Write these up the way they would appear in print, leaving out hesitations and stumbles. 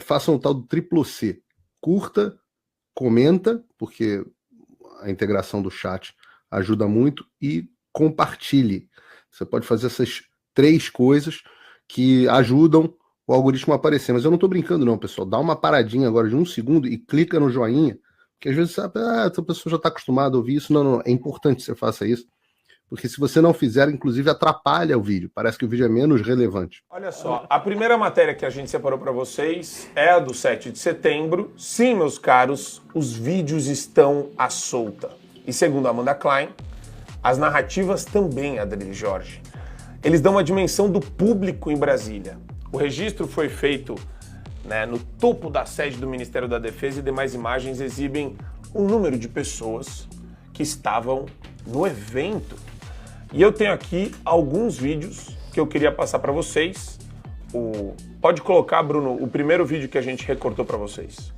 façam o tal do triplo C. Curta, comenta, porque a integração do chat ajuda muito, e compartilhe. Você pode fazer essas 3 coisas que ajudam o algoritmo a aparecer. Mas eu não estou brincando não, pessoal. Dá uma paradinha agora de 1 segundo e clica no joinha, porque às vezes sabe, essa pessoa já está acostumada a ouvir isso. Não, é importante que você faça isso, porque se você não fizer, inclusive atrapalha o vídeo. Parece que o vídeo é menos relevante. Olha só, a primeira matéria que a gente separou para vocês é a do 7 de setembro. Sim, meus caros, os vídeos estão à solta. E segundo a Amanda Klein, as narrativas também, Adriele Jorge. Eles dão uma dimensão do público em Brasília. O registro foi feito, né, no topo da sede do Ministério da Defesa, e demais imagens exibem o número de pessoas que estavam no evento. E eu tenho aqui alguns vídeos que eu queria passar para vocês. Pode colocar, Bruno, o primeiro vídeo que a gente recortou para vocês.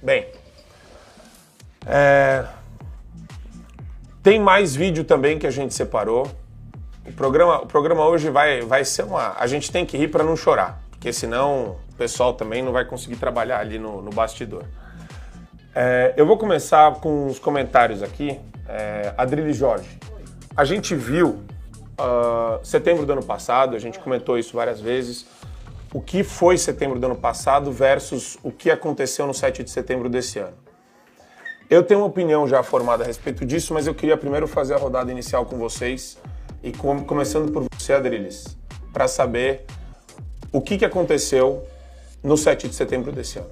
Bem, tem mais vídeo também que a gente separou. O programa hoje vai ser a gente tem que rir para não chorar, porque senão o pessoal também não vai conseguir trabalhar ali no bastidor. Eu vou começar com os comentários aqui. Adriele Jorge, a gente viu setembro do ano passado, a gente comentou isso várias vezes, o que foi setembro do ano passado versus o que aconteceu no 7 de setembro desse ano. Eu tenho uma opinião já formada a respeito disso, mas eu queria primeiro fazer a rodada inicial com vocês, e começando por você, Adriles, para saber o que aconteceu no 7 de setembro desse ano.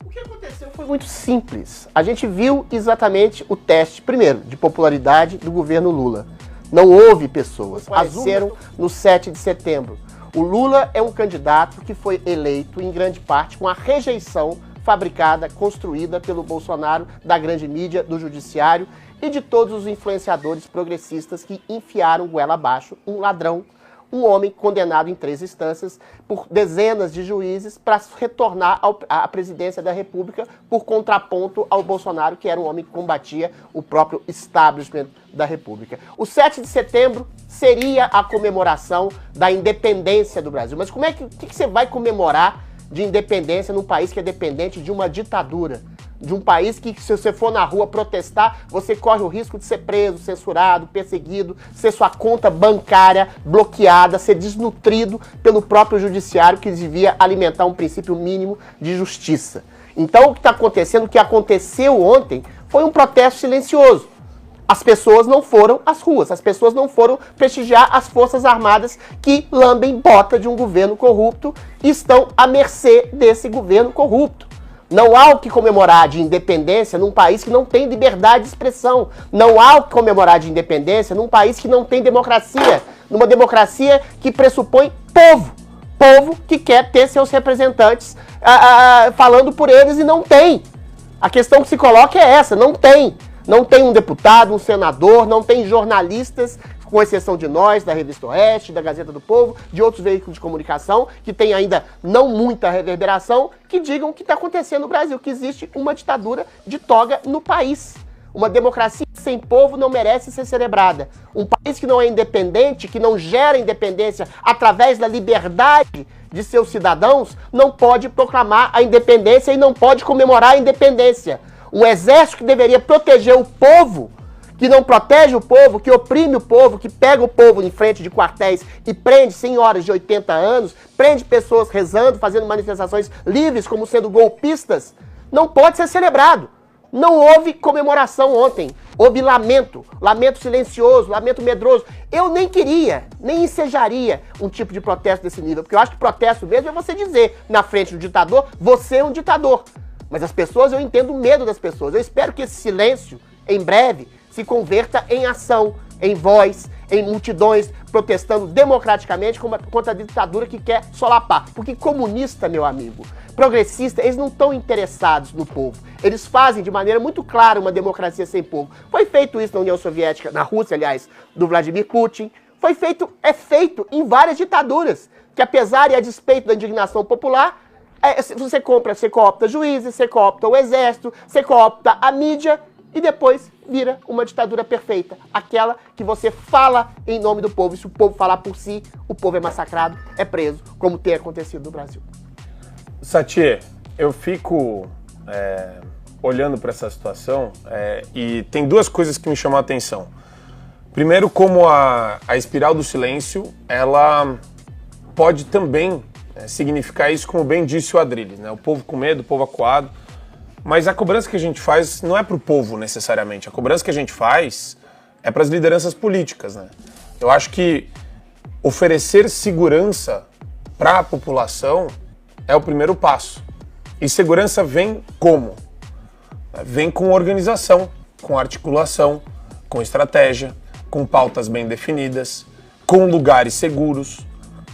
O que aconteceu foi muito simples. A gente viu exatamente o teste, primeiro, de popularidade do governo Lula. Não houve pessoas, apareceram no 7 de setembro. O Lula é um candidato que foi eleito, em grande parte, com a rejeição fabricada, construída pelo Bolsonaro, da grande mídia, do judiciário e de todos os influenciadores progressistas que enfiaram goela abaixo um ladrão, um homem condenado em 3 instâncias por dezenas de juízes para retornar à presidência da República por contraponto ao Bolsonaro, que era um homem que combatia o próprio establishment da República. O 7 de setembro seria a comemoração da independência do Brasil. Mas o que você vai comemorar de independência num país que é dependente de uma ditadura? De um país que, se você for na rua protestar, você corre o risco de ser preso, censurado, perseguido, ser sua conta bancária bloqueada, ser desnutrido pelo próprio judiciário, que devia alimentar um princípio mínimo de justiça. Então, o que está acontecendo, o que aconteceu ontem, foi um protesto silencioso. As pessoas não foram às ruas, as pessoas não foram prestigiar as Forças Armadas que lambem bota de um governo corrupto e estão à mercê desse governo corrupto. Não há o que comemorar de independência num país que não tem liberdade de expressão. Não há o que comemorar de independência num país que não tem democracia. Numa democracia que pressupõe povo. Povo que quer ter seus representantes falando por eles e não tem. A questão que se coloca é essa, não tem. Não tem um deputado, um senador, não tem jornalistas, com exceção de nós, da Revista Oeste, da Gazeta do Povo, de outros veículos de comunicação, que tem ainda não muita reverberação, que digam o que está acontecendo no Brasil, que existe uma ditadura de toga no país. Uma democracia sem povo não merece ser celebrada. Um país que não é independente, que não gera independência através da liberdade de seus cidadãos, não pode proclamar a independência e não pode comemorar a independência. Um exército que deveria proteger o povo, que não protege o povo, que oprime o povo, que pega o povo em frente de quartéis e prende senhoras de 80 anos, prende pessoas rezando, fazendo manifestações livres como sendo golpistas, não pode ser celebrado. Não houve comemoração ontem, houve lamento, lamento silencioso, lamento medroso. Eu nem queria, nem ensejaria um tipo de protesto desse nível, porque eu acho que protesto mesmo é você dizer na frente do ditador, você é um ditador. Mas as pessoas, eu entendo o medo das pessoas. Eu espero que esse silêncio, em breve, se converta em ação, em voz, em multidões protestando democraticamente contra a ditadura que quer solapar. Porque comunista, meu amigo, progressista, eles não estão interessados no povo. Eles fazem de maneira muito clara uma democracia sem povo. Foi feito isso na União Soviética, na Rússia, aliás, do Vladimir Putin. É feito em várias ditaduras, que apesar e a despeito da indignação popular, você coopta juízes, você coopta o exército, você coopta a mídia e depois vira uma ditadura perfeita. Aquela que você fala em nome do povo. E se o povo falar por si, o povo é massacrado, é preso, como tem acontecido no Brasil. Satie, eu fico olhando para essa situação e tem duas coisas que me chamam a atenção. Primeiro, como a espiral do silêncio, ela pode também significar isso, como bem disse o Adrilles, né? O povo com medo, o povo acuado. Mas a cobrança que a gente faz não é para o povo necessariamente. A cobrança que a gente faz é para as lideranças políticas, né? Eu acho que oferecer segurança para a população é o primeiro passo. E segurança vem como? Vem com organização, com articulação, com estratégia, com pautas bem definidas, com lugares seguros.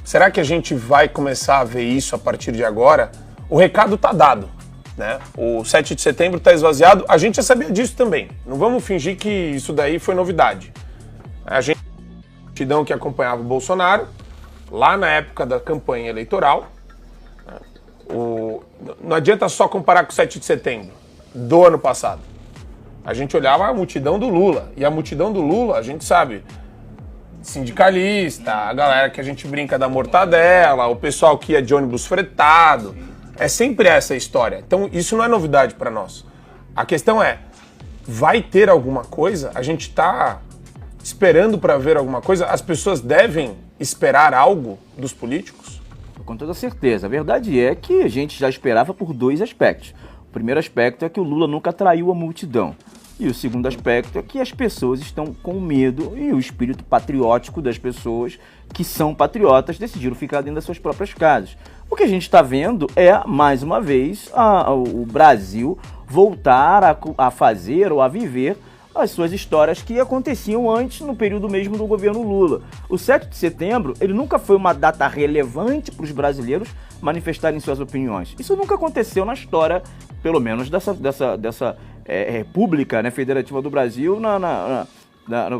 Será que a gente vai começar a ver isso a partir de agora? O recado está dado, né? O 7 de setembro está esvaziado. A gente já sabia disso também. Não vamos fingir que isso daí foi novidade. A multidão que acompanhava o Bolsonaro, lá na época da campanha eleitoral, não adianta só comparar com o 7 de setembro do ano passado. A gente olhava a multidão do Lula. E a multidão do Lula, a gente sabe, sindicalista, a galera que a gente brinca da mortadela, o pessoal que ia de ônibus fretado. É sempre essa a história. Então isso não é novidade para nós. A questão é, vai ter alguma coisa? A gente está esperando para ver alguma coisa? As pessoas devem esperar algo dos políticos? Com toda certeza. A verdade é que a gente já esperava por dois aspectos. O primeiro aspecto é que o Lula nunca atraiu a multidão. E o segundo aspecto é que as pessoas estão com medo e o espírito patriótico das pessoas que são patriotas decidiram ficar dentro das suas próprias casas. O que a gente está vendo é, mais uma vez, o Brasil voltar a fazer ou a viver as suas histórias que aconteciam antes, no período mesmo do governo Lula. O 7 de setembro, ele nunca foi uma data relevante para os brasileiros manifestarem suas opiniões. Isso nunca aconteceu na história, pelo menos dessa República, né, Federativa do Brasil,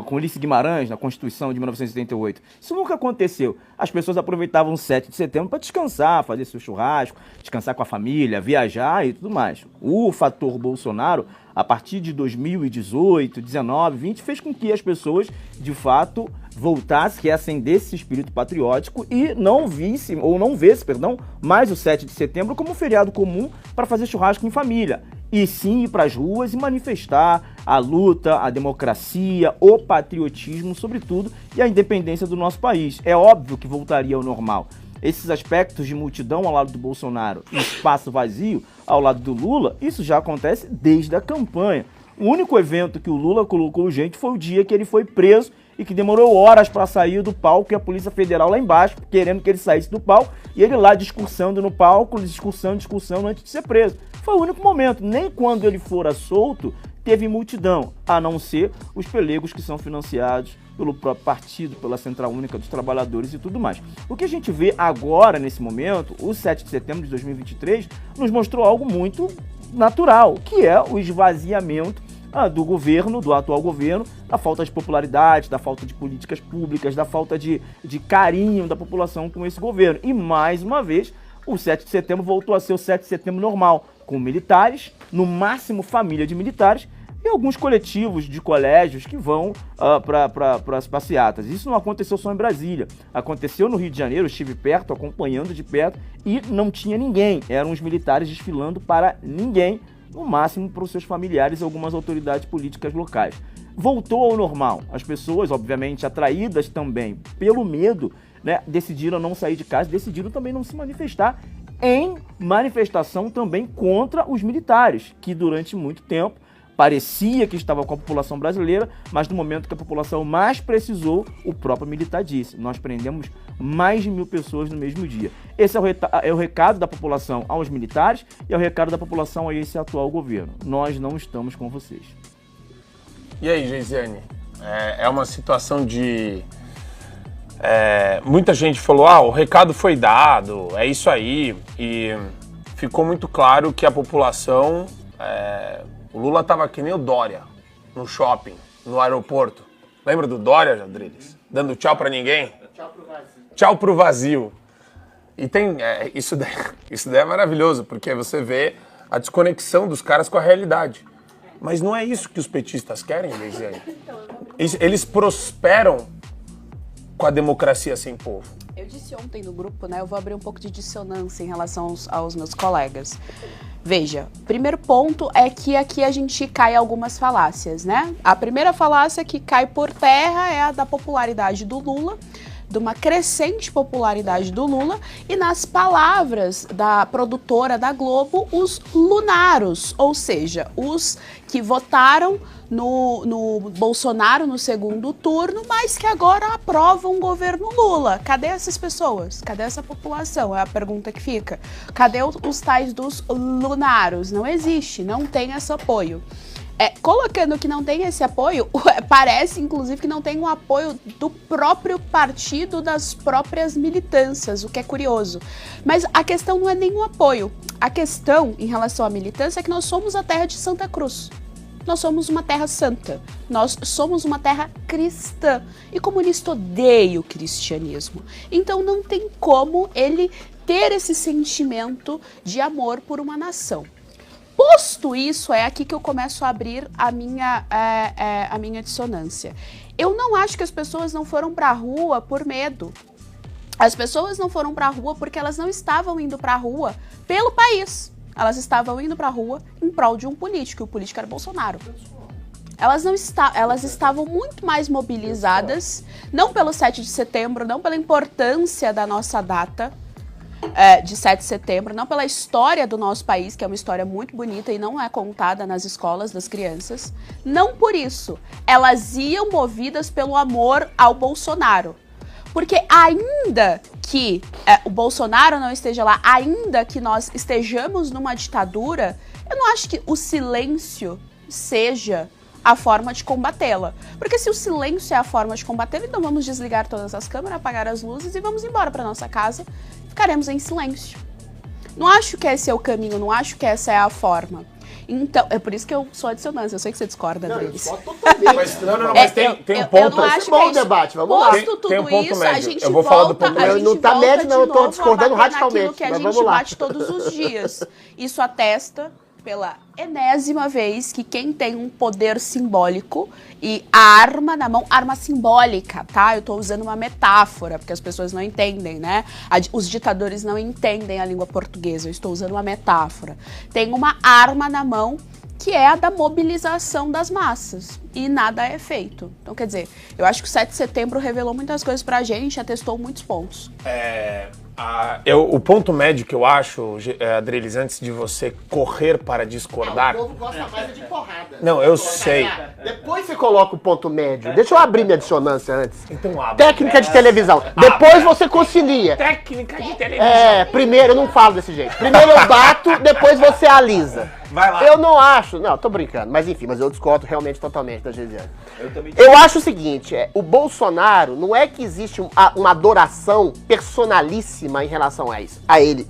com Ulisses Guimarães, na Constituição de 1988. Isso nunca aconteceu. As pessoas aproveitavam o 7 de setembro para descansar, fazer seu churrasco, descansar com a família, viajar e tudo mais. O fator Bolsonaro, a partir de 2018, 19, 20, fez com que as pessoas, de fato, voltassem, reacendessem esse espírito patriótico e não vissem mais o 7 de setembro como um feriado comum para fazer churrasco em família. E sim ir para as ruas e manifestar a luta, a democracia, o patriotismo, sobretudo, e a independência do nosso país. É óbvio que voltaria ao normal. Esses aspectos de multidão ao lado do Bolsonaro e espaço vazio ao lado do Lula, isso já acontece desde a campanha. O único evento que o Lula colocou gente foi o dia que ele foi preso e que demorou horas para sair do palco e a Polícia Federal lá embaixo, querendo que ele saísse do palco, e ele lá discursando no palco, discursando antes de ser preso. Foi o único momento. Nem quando ele fora solto, teve multidão, a não ser os pelegos que são financiados pelo próprio partido, pela Central Única dos Trabalhadores e tudo mais. O que a gente vê agora, nesse momento, o 7 de setembro de 2023, nos mostrou algo muito natural, que é o esvaziamento do governo, do atual governo, da falta de popularidade, da falta de políticas públicas, da falta de carinho da população com esse governo. E, mais uma vez, o 7 de setembro voltou a ser o 7 de setembro normal, com militares, no máximo família de militares, e alguns coletivos de colégios que vão para as passeatas. Isso não aconteceu só em Brasília. Aconteceu no Rio de Janeiro, eu estive perto, acompanhando de perto, e não tinha ninguém. Eram os militares desfilando para ninguém, no máximo para os seus familiares e algumas autoridades políticas locais. Voltou ao normal. As pessoas, obviamente, atraídas também pelo medo, né, decidiram não sair de casa, decidiram também não se manifestar, em manifestação também contra os militares, que durante muito tempo parecia que estava com a população brasileira, mas no momento que a população mais precisou, o próprio militar disse: nós prendemos mais de 1.000 pessoas no mesmo dia. Esse é o recado da população aos militares e é o recado da população a esse atual governo. Nós não estamos com vocês. E aí, Geisiane? É uma situação de... muita gente falou, o recado foi dado, é isso aí. E ficou muito claro que a população... o Lula estava que nem o Dória, no shopping, no aeroporto. Lembra do Dória, Jadriles? Dando tchau pra ninguém? Tchau pro vazio. Tchau pro vazio. E tem... isso daí é maravilhoso, porque você vê a desconexão dos caras com a realidade. Mas não é isso que os petistas querem, Geisiane. Eles prosperam com a democracia sem povo. Eu disse ontem no grupo, né? Eu vou abrir um pouco de dissonância em relação aos meus colegas. Veja, primeiro ponto é que aqui a gente cai algumas falácias, né? A primeira falácia que cai por terra é a da popularidade do Lula, de uma crescente popularidade do Lula, e nas palavras da produtora da Globo, os lunaros, ou seja, os que votaram no Bolsonaro no segundo turno, mas que agora aprovam o governo Lula. Cadê essas pessoas? Cadê essa população? É a pergunta que fica. Cadê os tais dos lunaros? Não existe, não tem esse apoio. Colocando que não tem esse apoio, parece inclusive que não tem um apoio do próprio partido, das próprias militâncias, o que é curioso. Mas a questão não é nenhum apoio. A questão em relação à militância é que nós somos a terra de Santa Cruz. Nós somos uma terra santa, nós somos uma terra cristã. E comunista odeia o cristianismo. Então não tem como ele ter esse sentimento de amor por uma nação. Posto isso, é aqui que eu começo a abrir a minha dissonância. Eu não acho que as pessoas não foram para a rua por medo. As pessoas não foram para a rua porque elas não estavam indo para a rua pelo país. Elas estavam indo para a rua em prol de um político, e o político era Bolsonaro. Elas estavam muito mais mobilizadas, não pelo 7 de setembro, não pela importância da nossa data, de 7 de setembro, não pela história do nosso país, que é uma história muito bonita e não é contada nas escolas das crianças. Não por isso. Elas iam movidas pelo amor ao Bolsonaro. Porque ainda que o Bolsonaro não esteja lá, ainda que nós estejamos numa ditadura, eu não acho que o silêncio seja a forma de combatê-la. Porque se o silêncio é a forma de combatê-la, então vamos desligar todas as câmeras, apagar as luzes e vamos embora para nossa casa. Ficaremos em silêncio. Não acho que esse é o caminho, não acho que essa é a forma. Então, é por isso que eu sou a dissonância. Eu sei que você discorda deles. Mas tem um ponto. Eu não acho bom debate, vamos lá. Posto tudo Tem um ponto isso, médio. a gente Eu vou falar do ponto médio. Não tá médio, não, eu tô discordando radicalmente. Que a Mas gente vamos lá. bate todos os dias. Isso atesta pela enésima vez que quem tem um poder simbólico e a arma na mão, arma simbólica, tá? Eu tô usando uma metáfora, porque as pessoas não entendem, né? Os ditadores não entendem a língua portuguesa, eu estou usando uma metáfora. Tem uma arma na mão que é a da mobilização das massas, e nada é feito. Então, quer dizer, eu acho que o 7 de setembro revelou muitas coisas pra gente, atestou muitos pontos. O ponto médio que eu acho, Adriles, antes de você correr para discordar... O povo gosta mais de porrada. Não, eu sei. Depois você coloca o ponto médio. Deixa eu abrir minha dissonância antes. Então abre. Técnica de televisão. Depois você concilia. Técnica de televisão. Primeiro eu não falo desse jeito. Primeiro eu bato, depois você alisa. Vai lá. Eu não acho... Não, tô brincando. Mas enfim, eu discordo realmente totalmente da Geisiane. Eu acho o seguinte, o Bolsonaro, não é que existe uma adoração personalíssima em relação a ele.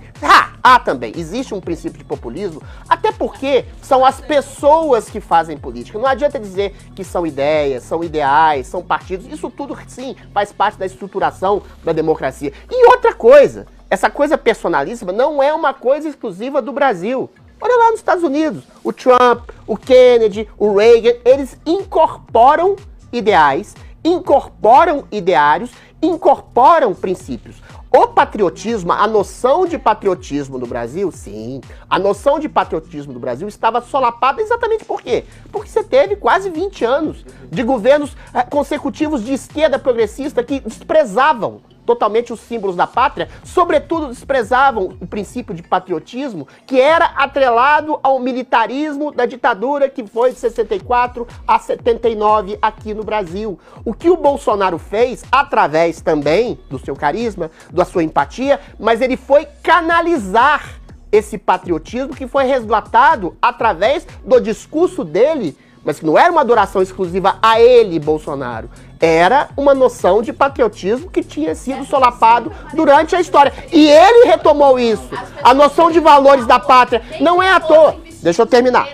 Há também. Existe um princípio de populismo, até porque são as pessoas que fazem política. Não adianta dizer que são ideias, são ideais, são partidos. Isso tudo, sim, faz parte da estruturação da democracia. E outra coisa, essa coisa personalíssima não é uma coisa exclusiva do Brasil. Olha lá nos Estados Unidos, o Trump, o Kennedy, o Reagan, eles incorporam ideais, incorporam ideários, incorporam princípios. O patriotismo, a noção de patriotismo no Brasil, sim, a noção de patriotismo do Brasil estava solapada exatamente por quê? Porque você teve quase 20 anos de governos consecutivos de esquerda progressista que desprezavam totalmente os símbolos da pátria, sobretudo desprezavam o princípio de patriotismo, que era atrelado ao militarismo da ditadura que foi de 64 a 79 aqui no Brasil. O que o Bolsonaro fez, através também do seu carisma, da sua empatia, mas ele foi canalizar esse patriotismo que foi resgatado através do discurso dele, mas que não era uma adoração exclusiva a ele, Bolsonaro. Era uma noção de patriotismo que tinha sido solapado durante a história. E ele retomou isso. A noção de valores da pátria não é à toa. Deixa eu terminar.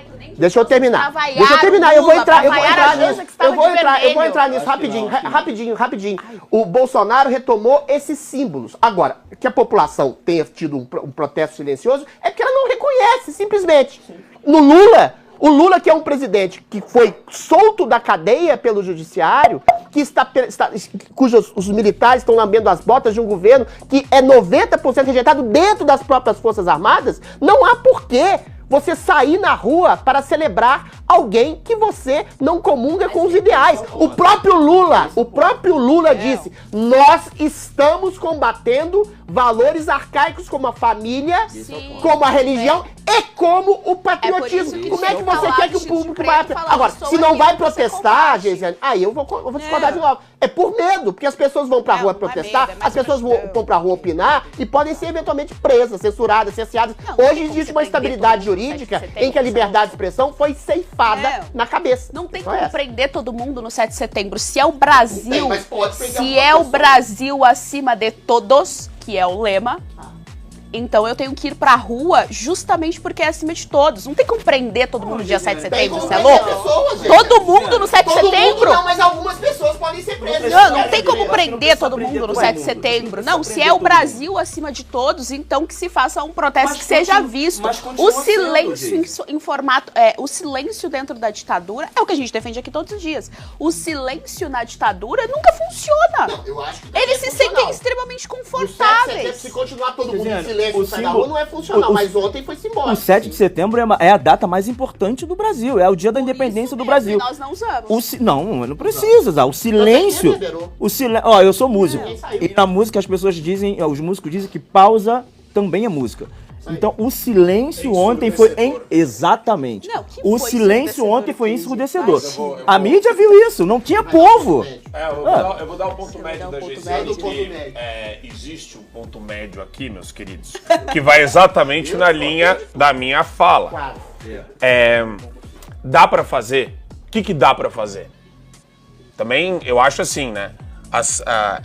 Eu vou entrar nisso rapidinho. O Bolsonaro retomou esses símbolos. Agora, que a população tenha tido um protesto silencioso é porque ela não reconhece, simplesmente. No Lula, o Lula, que é um presidente que foi solto da cadeia pelo judiciário, que cujos os militares estão lambendo as botas de um governo que é 90% rejeitado dentro das próprias Forças Armadas, não há porquê você sair na rua para celebrar alguém que você não comunga com os ideais. O próprio Lula disse, nós estamos combatendo valores arcaicos como a família, como a religião e como o patriotismo. Como é que você quer que o público vai... Agora, se não vai protestar, Geisiane, aí eu vou discordar de novo. É por medo, porque as pessoas vão pra rua protestar, as pessoas vão pra rua opinar e podem ser eventualmente presas, censuradas, cerceadas. Hoje existe uma estabilidade jurídica em que a liberdade de expressão foi ceifada na cabeça. Não tem como prender todo mundo no 7 de setembro. Se é o Brasil, se é o Brasil acima de todos, que é o lema, então eu tenho que ir pra rua justamente porque é acima de todos. Não tem como prender todo mundo no dia 7 de setembro, você é louco? Todo mundo no 7 de setembro? Não, mas algumas pessoas podem ser presas. Não tem como prender todo mundo no 7 de setembro. Não, se é o Brasil acima de todos, então que se faça um protesto que seja visto. O silêncio em formato... o silêncio dentro da ditadura é o que a gente defende aqui todos os dias. O silêncio na ditadura nunca funciona. Não, eu acho que eles se sentem extremamente confortáveis. Se continuar todo mundo em silêncio, da rua não é funcional, mas ontem foi simbólico. O 7 de setembro é a data mais importante do Brasil, é o dia da independência do Brasil. Nós não usamos. Não precisa usar. O silêncio. Eu sou músico. E na música as pessoas dizem, os músicos dizem que pausa também é música. Então, o silêncio ontem foi exatamente. Não, o silêncio ontem foi ensurdecedor. A mídia viu isso, não tinha povo. Eu vou dar o ponto médio da Geisiane. Existe um ponto médio aqui, meus queridos, que vai exatamente na linha da minha fala. Dá pra fazer? O que dá pra fazer? Também, eu acho assim, né?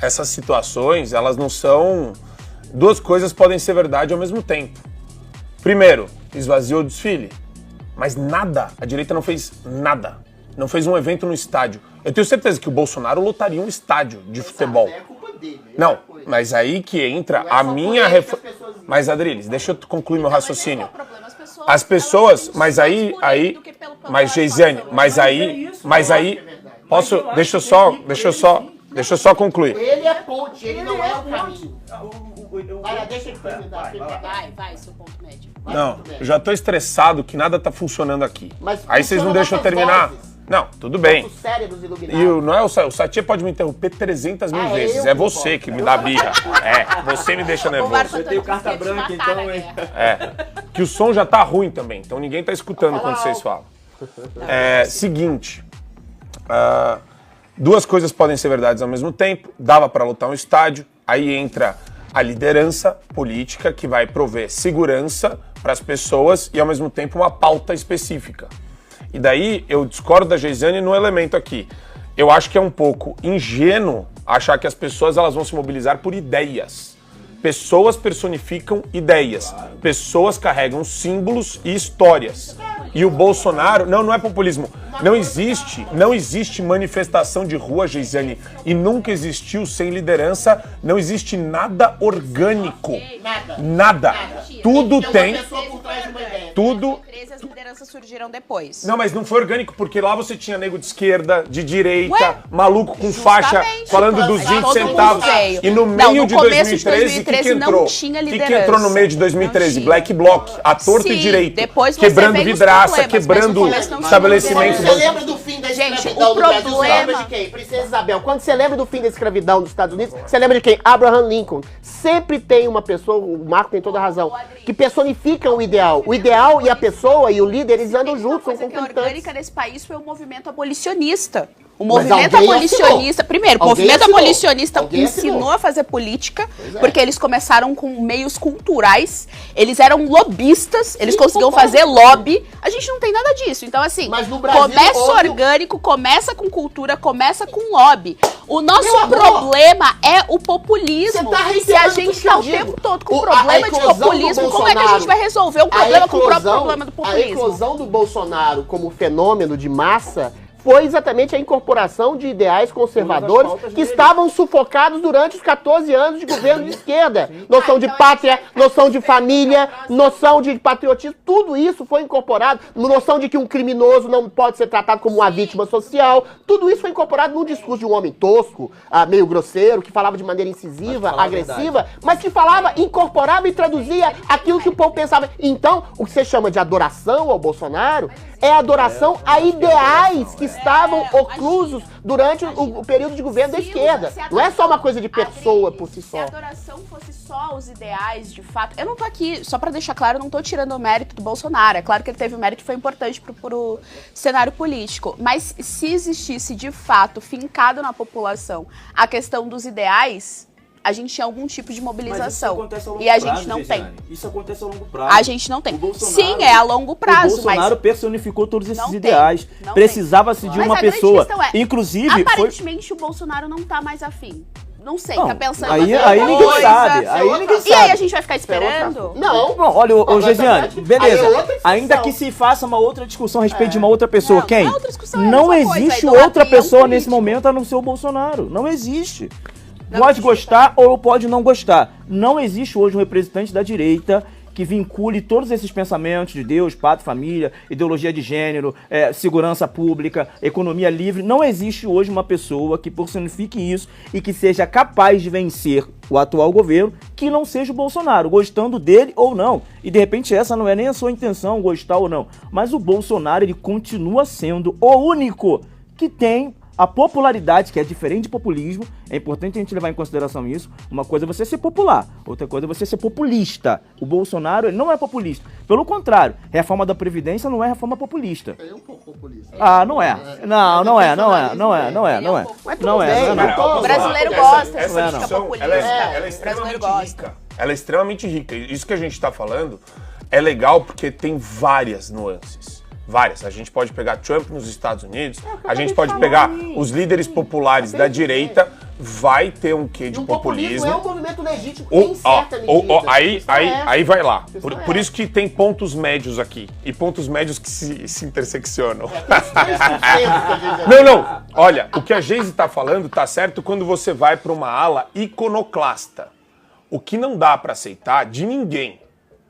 Essas situações, elas não são... Duas coisas podem ser verdade ao mesmo tempo. Primeiro, esvaziou o desfile. Mas nada, a direita não fez nada. Não fez um evento no estádio. Eu tenho certeza que o Bolsonaro lotaria um estádio de futebol. É culpa dele. Não, mas aí que entra a minha... Mas, Adriles, deixa eu concluir meu raciocínio. As pessoas, mas aí... Mas, Geisiane, mas aí... Posso... Deixa eu só concluir. Ele é ponte, ele não é o caminho. Deixa ele terminar. Vai, seu ponto médio. Não, eu já tô estressado que nada tá funcionando aqui. Aí vocês não deixam eu terminar. Não, tudo bem. O Satia pode me interromper 300 mil vezes. É você que me dá birra. Você me deixa nervoso. Eu tenho carta branca, então, hein? Que o som já tá ruim também, então ninguém tá escutando quando vocês falam. Seguinte. Duas coisas podem ser verdades ao mesmo tempo. Dava para lotar um estádio. Aí entra a liderança política que vai prover segurança para as pessoas e ao mesmo tempo uma pauta específica. E daí eu discordo da Geisiane no elemento aqui. Eu acho que é um pouco ingênuo achar que as pessoas elas vão se mobilizar por ideias. Pessoas personificam ideias. Pessoas carregam símbolos e histórias. E o Bolsonaro... Não é populismo. Não existe manifestação de rua, Geisiane. E nunca existiu sem liderança. Não existe nada orgânico. Nada. Tudo tem... Tudo... As lideranças surgiram depois. Não, mas não foi orgânico, porque lá você tinha nego de esquerda, de direita, maluco com faixa, falando dos 20 centavos. E no meio de 2013, o que entrou? O que entrou no meio de 2013? Black Bloc, a torta e direito, quebrando vidraça. passa quebrando estabelecimentos. Você lembra do fim da escravidão no Brasil? Você lembra de quem? Princesa Isabel. Quando você lembra do fim da escravidão nos Estados Unidos, você lembra de quem? Abraham Lincoln. Sempre tem uma pessoa, o Marco tem toda a razão, que personifica o ideal. O ideal e a pessoa e o líder, eles andam juntos, são complementantes. A orgânica nesse país foi o movimento abolicionista. O Mas movimento alguém abolicionista, assinou. primeiro, o Alguém movimento assinou. abolicionista Alguém ensinou assinou. a fazer política, porque eles começaram com meios culturais, eles eram lobistas, eles conseguiam fazer lobby. A gente não tem nada disso. Então, assim, Mas no Brasil, começa houve- orgânico, começa com cultura, começa com lobby. O nosso Meu amor, problema é o populismo. Você tá Se a reiterando tudo gente que tá eu o digo. tempo todo com A problema de eclosão do populismo, como é que a gente Bolsonaro, vai resolver um problema com o próprio problema do populismo? A eclosão do Bolsonaro como fenômeno de massa foi exatamente a incorporação de ideais conservadores que estavam sufocados durante os 14 anos de governo de esquerda. Noção de pátria, noção de família, noção de patriotismo, tudo isso foi incorporado. Noção de que um criminoso não pode ser tratado como uma vítima social. Tudo isso foi incorporado num discurso de um homem tosco, meio grosseiro, que falava de maneira incisiva, agressiva, mas que falava, incorporava e traduzia aquilo que o povo pensava. Então, o que você chama de adoração ao Bolsonaro é adoração a ideais que estavam oclusos durante o período de governo da esquerda. Não é só uma coisa de pessoa por si só. Se a adoração fosse só os ideais, de fato... Eu não tô aqui, só pra deixar claro, eu não tô tirando o mérito do Bolsonaro. É claro que ele teve o mérito que foi importante pro cenário político. Mas se existisse, de fato, fincado na população a questão dos ideais, a gente tinha algum tipo de mobilização. E a gente não tem. Isso acontece a longo prazo. A gente não tem. Sim, é a longo prazo, o Bolsonaro mas... personificou todos esses Não tem, ideais. não Precisava-se de Mas uma a grande pessoa. questão é, Inclusive, foi... aparentemente o Bolsonaro não tá mais afim. Não sei, Não, tá pensando aí em outra ninguém coisa. sabe. Aí ninguém E sabe. aí a gente vai ficar esperando? Não. Bom, olha, ô Gesiane, beleza. Aí é outra discussão. Ainda que se faça uma outra discussão a respeito de uma outra pessoa, Não, quem? não é outra discussão, é a Não mesma coisa, existe a idolatria outra é um pessoa nesse político. momento a não ser o Bolsonaro. Não existe. Pode gostar ou pode não gostar. Não existe hoje um representante da direita que vincule todos esses pensamentos de Deus, pátria, família, ideologia de gênero, segurança pública, economia livre. Não existe hoje uma pessoa que personifique isso e que seja capaz de vencer o atual governo que não seja o Bolsonaro, gostando dele ou não. E de repente essa não é nem a sua intenção, gostar ou não. Mas o Bolsonaro, ele continua sendo o único que tem a popularidade, que é diferente de populismo. É importante a gente levar em consideração isso. Uma coisa é você ser popular, outra coisa é você ser populista. O Bolsonaro, ele não é populista. Pelo contrário, reforma da Previdência não é reforma populista. É um pouco populista. Ah, não é. Não é. O brasileiro gosta de Essa política discussão, populista. ela é O brasileiro extremamente gosta. rica. Ela é extremamente rica. Isso que a gente está falando é legal porque tem várias nuances. Várias. A gente pode pegar Trump nos Estados Unidos, a gente pode pegar os líderes populares da direita, vai ter um quê de O populismo. é um movimento legítimo em certa medida. Aí vai lá. Por isso que tem pontos médios aqui. E pontos médios que se interseccionam. Não. Olha, o que a Geise tá falando tá certo quando você vai para uma ala iconoclasta. O que não dá para aceitar de ninguém,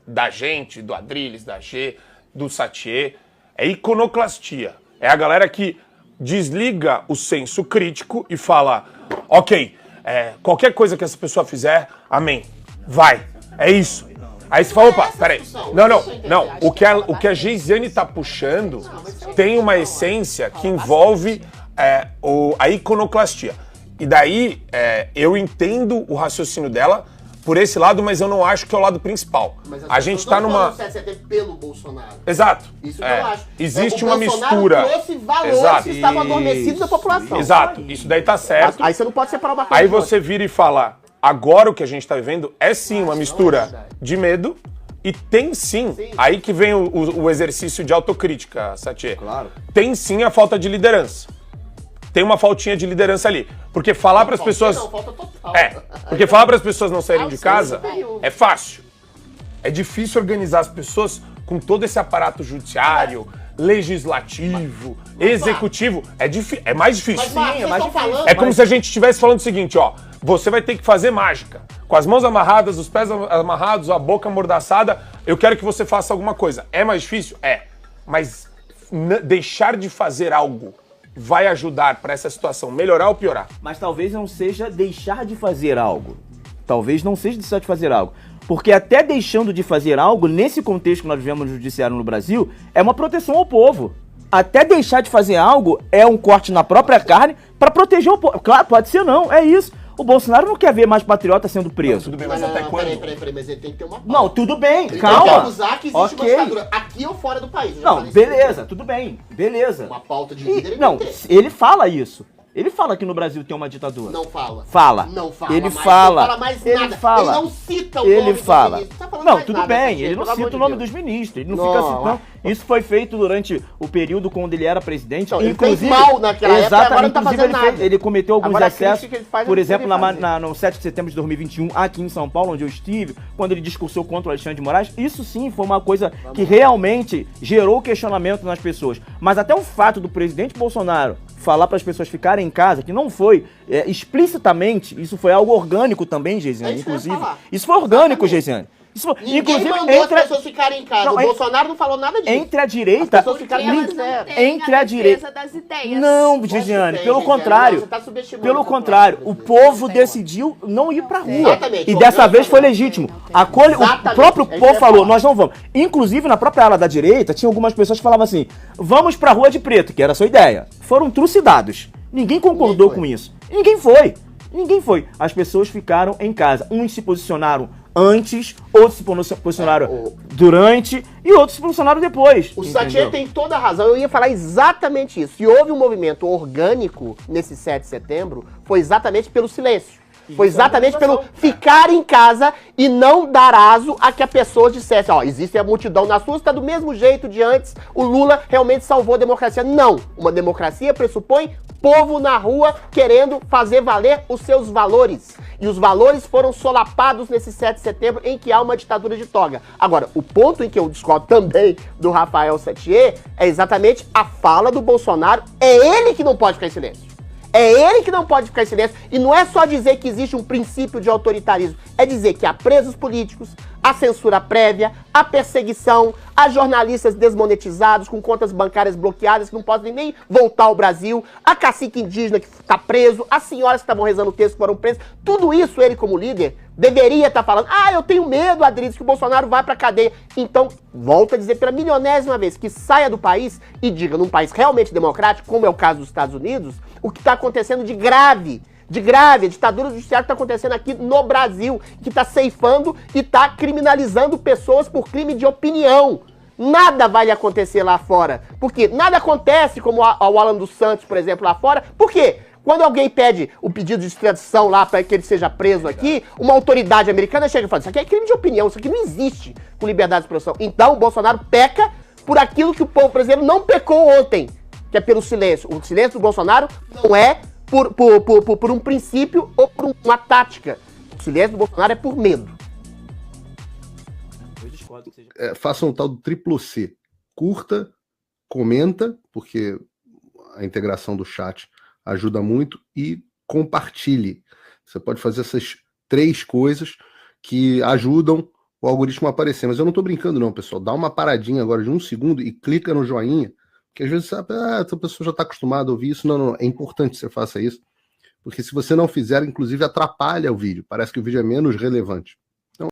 da gente, do Adrilles, da G, do Satier, é iconoclastia. É a galera que desliga o senso crítico e fala, ok, qualquer coisa que essa pessoa fizer, amém, vai, é isso. Aí você fala, opa, peraí, não, o que a Geisiane tá puxando tem uma essência que envolve a iconoclastia. E daí, eu entendo o raciocínio dela por esse lado, mas eu não acho que é o lado principal. A gente tá numa... pelo Bolsonaro. Exato. Isso que eu acho. Existe O uma Bolsonaro mistura. trouxe valores Exato. que estavam adormecidos na população. Exato. Isso daí tá certo. Aí você não pode separar uma coisa Aí de outra. você vira e fala, agora o que a gente tá vivendo é sim uma mistura de medo e tem sim. Aí que vem o exercício de autocrítica, Satier. Claro. Tem sim a falta de liderança. Tem uma faltinha de liderança ali. Porque falar para as pessoas... Não, falta total. Porque falar para as pessoas não saírem de casa é fácil. É difícil organizar as pessoas com todo esse aparato judiciário, legislativo, executivo. É mais difícil. É como se a gente estivesse falando o seguinte, ó. Você vai ter que fazer mágica. Com as mãos amarradas, os pés amarrados, a boca amordaçada. Eu quero que você faça alguma coisa. É mais difícil? É. Mas deixar de fazer algo vai ajudar para essa situação melhorar ou piorar? Mas talvez não seja deixar de fazer algo. talvez não seja deixar de fazer algo. Porque até deixando de fazer algo, nesse contexto que nós vivemos no judiciário no Brasil, é uma proteção ao povo. Até deixar de fazer algo é um corte na própria carne para proteger o povo. Claro, pode ser não, é isso. O Bolsonaro não quer ver mais patriota sendo preso. Tudo bem, mas até quando? Peraí, mas ele tem que ter uma pauta. Não, tudo bem, Ele calma. tem que acusar que existe Ok. uma ditadura aqui ou fora do país. Eu já Não, falei isso. beleza, tudo bem, beleza. Uma pauta de líder ele Não, tem que ter. ele fala isso. Ele fala que no Brasil tem uma ditadura. Não fala. Fala. Não fala. Ele mais, fala. Não fala mais Ele nada. fala. Ele não cita o Ele nome fala. dos ministros. Tá falando Não, mais tudo nada, bem, gente, ele não pelo amor cita de o nome Deus. dos ministros. Ele não Não, fica citando. Isso foi feito durante o período quando ele era presidente. Não, ele Inclusive, fez mal naquela época, exatamente, agora não tá inclusive, fazendo ele, nada. ele cometeu alguns Agora a excessos. crítica que ele faz, Por ele exemplo, deve fazer. no 7 de setembro de 2021, aqui em São Paulo, onde eu estive, quando ele discursou contra o Alexandre de Moraes, isso sim foi uma coisa que realmente gerou questionamento nas pessoas. Mas até o fato do presidente Bolsonaro falar para as pessoas ficarem em casa, que não foi explicitamente, isso foi algo orgânico também, É Geisiane, isso que eu ia inclusive. falar. Isso foi orgânico, Exatamente. Geisiane. Isso foi, Ninguém inclusive, mandou as pessoas ficarem em casa. Não, O Bolsonaro não falou nada disso. entre a direita... As pessoas ficarem Elas em não casa. têm Entre a a direita- defesa das ideias. Não, Lógico Geisiane, que pelo tem, contrário. Você tá subestimando Pelo essa contrário, população o brasileira. povo Não tem decidiu não ir pra rua. Exatamente, E dessa vez foi orgânico. legítimo. Não tem. O Exatamente, próprio é isso que eu povo ia falou, falar. nós não vamos. Inclusive, na própria ala da direita, tinha algumas pessoas que falavam assim, vamos pra rua de preto, que era a sua ideia. Foram trucidados. Ninguém concordou Ninguém foi. com isso. Ninguém foi. Ninguém foi. As pessoas ficaram em casa. Uns se posicionaram antes, outros se posicionaram durante e outros se posicionaram depois. O entendeu? Satye tem toda a razão, eu ia falar exatamente isso. Se houve um movimento orgânico nesse 7 de setembro, foi exatamente pelo silêncio. Foi exatamente pelo ficar em casa e não dar aso a que a pessoa dissesse, ó, existe a multidão nas ruas, tá do mesmo jeito de antes, o Lula realmente salvou a democracia. Não, uma democracia pressupõe povo na rua querendo fazer valer os seus valores. E os valores foram solapados nesse 7 de setembro em que há uma ditadura de toga. Agora, o ponto em que eu discordo também do Rafael Satye é exatamente a fala do Bolsonaro. É ele que não pode ficar em silêncio. É ele que não pode ficar em silêncio. E não é só dizer que existe um princípio de autoritarismo. É dizer que há presos políticos, a censura prévia, a perseguição, a jornalistas desmonetizados, com contas bancárias bloqueadas, que não podem nem voltar ao Brasil, a cacique indígena que está preso, as senhoras que estavam rezando o texto que foram presas. Tudo isso ele, como líder, deveria estar falando. Ah, eu tenho medo, Adriles, que o Bolsonaro vai pra cadeia. Então, volto a dizer pela milionésima vez, que saia do país e diga, num país realmente democrático, como é o caso dos Estados Unidos, o que está acontecendo de grave, a ditadura judiciária que está acontecendo aqui no Brasil, que está ceifando e está criminalizando pessoas por crime de opinião. Nada vai lhe acontecer lá fora. Porque nada acontece como ao Alan dos Santos, por exemplo, lá fora. Por quê? Quando alguém pede o pedido de extradição lá para que ele seja preso aqui, uma autoridade americana chega e fala, isso aqui é crime de opinião, isso aqui não existe com liberdade de expressão. Então o Bolsonaro peca por aquilo que o povo brasileiro não pecou ontem, que é pelo silêncio. O silêncio do Bolsonaro não é por um princípio ou por uma tática. O silêncio do Bolsonaro é por medo. Eu discordo que seja... Faça um tal do triplo C. Curta, comenta, porque a integração do chat ajuda muito, e compartilhe. Você pode fazer essas 3 coisas que ajudam o algoritmo a aparecer. Mas eu não estou brincando não, pessoal. Dá uma paradinha agora de 1 segundo e clica no joinha, porque às vezes sabe, essa pessoa já está acostumada a ouvir isso. Não, é importante que você faça isso, porque se você não fizer, inclusive atrapalha o vídeo. Parece que o vídeo é menos relevante.